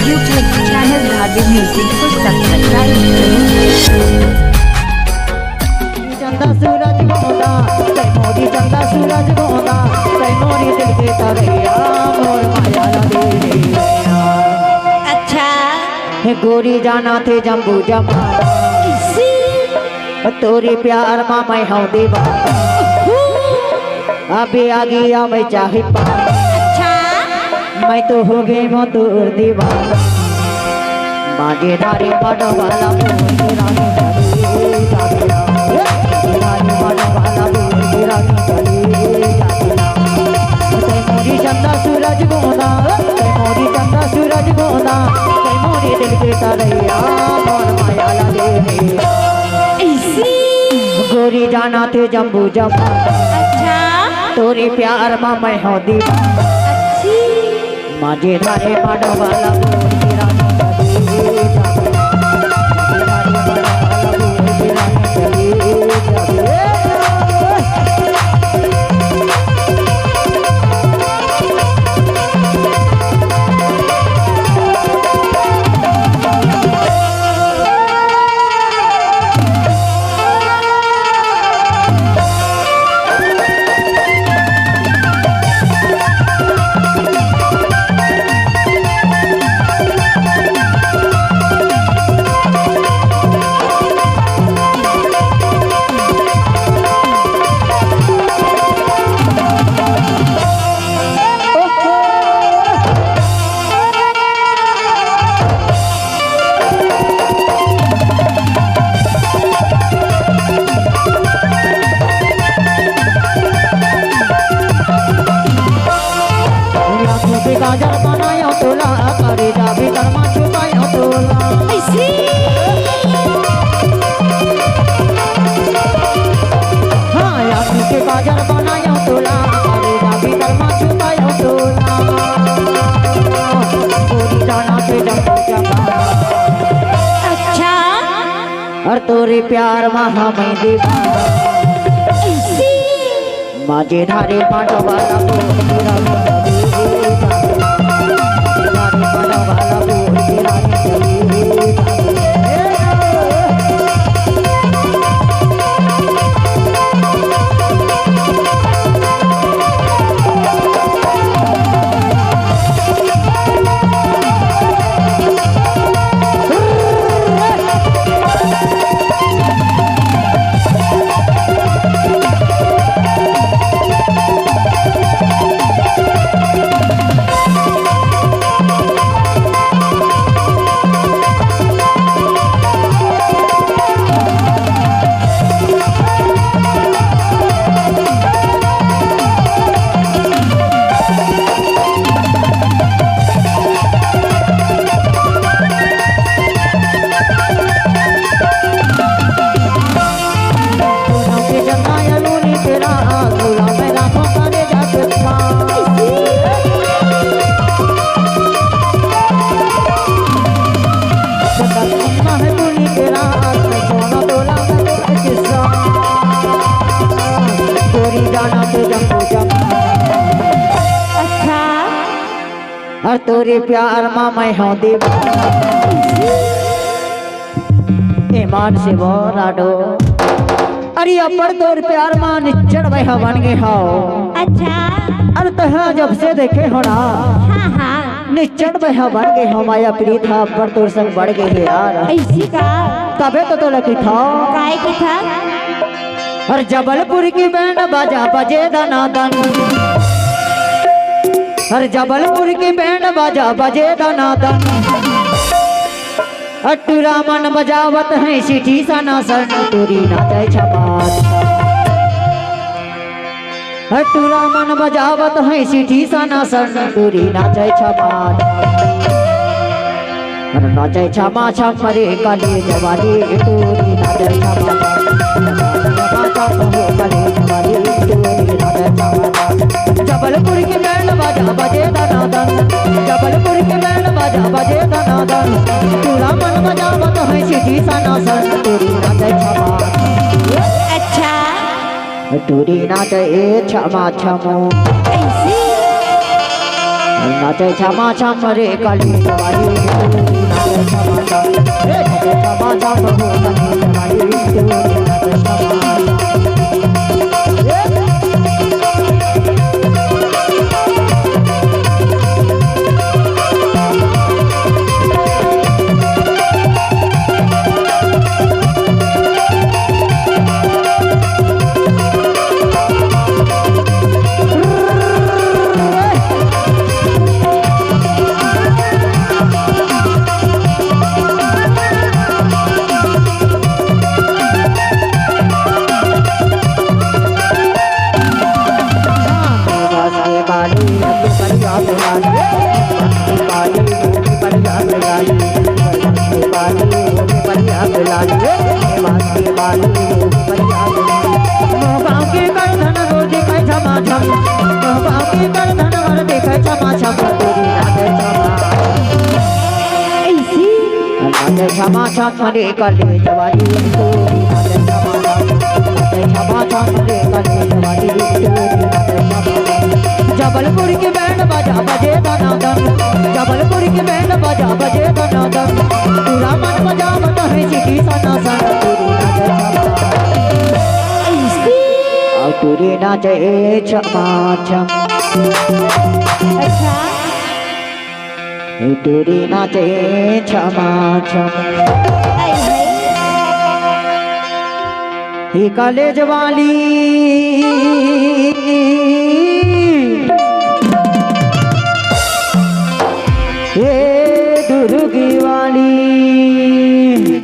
YouTube channel Dhadu Music को subscribe करें। चंदा सूरज गोंदा ते मोरी चंदा सूरज गोंदा ते मोरी दिल के तरैया मोर माया ला दे अच्छा हे गोरी जाना थे जम्बू जमा तोरी प्यार मां मैं हूं दीवाना अभी आ गया मैं चाहे पा अच्छा मैं तो हो गई मैं तोर दीवाना मांगे धारे पाटो वाला मोर रानी चली जागेरा रानी पाटो वाला मोर रानी चली जागेरा ते मोरी चंदा सूरज गोंदा ते मोरी चंदा सूरज गोंदा ते मोरी दिल के तरैया मोर माया ला दे गोरी जाना थे जम्बू जमा अच्छा तोरे प्यार मां मैं हूं दीवाना अच्छी माजे धारे पाटो वाला मोर रानी चली जागेरा रानी पाटो वाला मोर रानी चली जागेरा गाजर बनायो तोला करे जा भीतर में छुपायो तोला ऐसी हाँ आँखों के गाजर बनायो तोला करे जा भीतर में छुपायो तोला गोरी जाना थे जम्बू जमा अच्छा और तोरे प्यार में हमें दीवाना ऐसी माजे धारे पाटो वाला मोर और तोरे प्यार मां मैं हूं दीवाना ईमान से वो राडो अरे अपर तोर प्यार मां निच्चड़ वह बन गए हो अच्छा अरे तह जब से देखे हो ना हाँ हाँ निच्चड़ वह बन गए हो माया प्रीत था पर तोर संग बढ़ गए है यार ऐसी का तबे तो लगी था काय की था और जबलपुर की बैंड बाजा बजे दनादन हर जबलपुर की बैंड बाजा बजे दनादन अटूरा मन बजावत है सिटी सना सन तोरी नाचे छमात अटूरा मन बजावत है सिटी सना सन तोरी नाचे छमात नाचे छमा छम रे काली जवानी तोरी नाचे छमा जबलपुर की बैंड बाजा बजे दनादन जबलपुर की बैंड बाजा बजे दनादन पूरा मन बजावत है सिटी सना सन तोरी नाचे छमा अच्छा टूरी नाचे छमा छमो ऐसी नाचे क्षमा क्षम रे कली जवानी नाचे क्षमा क्षम रे नाचे क्षमा क्षम हो कली जवानी नाचे क्षमा क्षमा क्षम रे कले जवानी क्षमा क्षम रे कले जवानी जबलपुर के बैंड बजा बजे दनादन जबलपुर के बैंड बजा बजे दनादन पूरा मन बजा बता है सिटी सनासन तुरी नाचे क्षमा क्षम अच्छा तुरी नाचे क्षमा क्षम ही कॉलेज वाली हे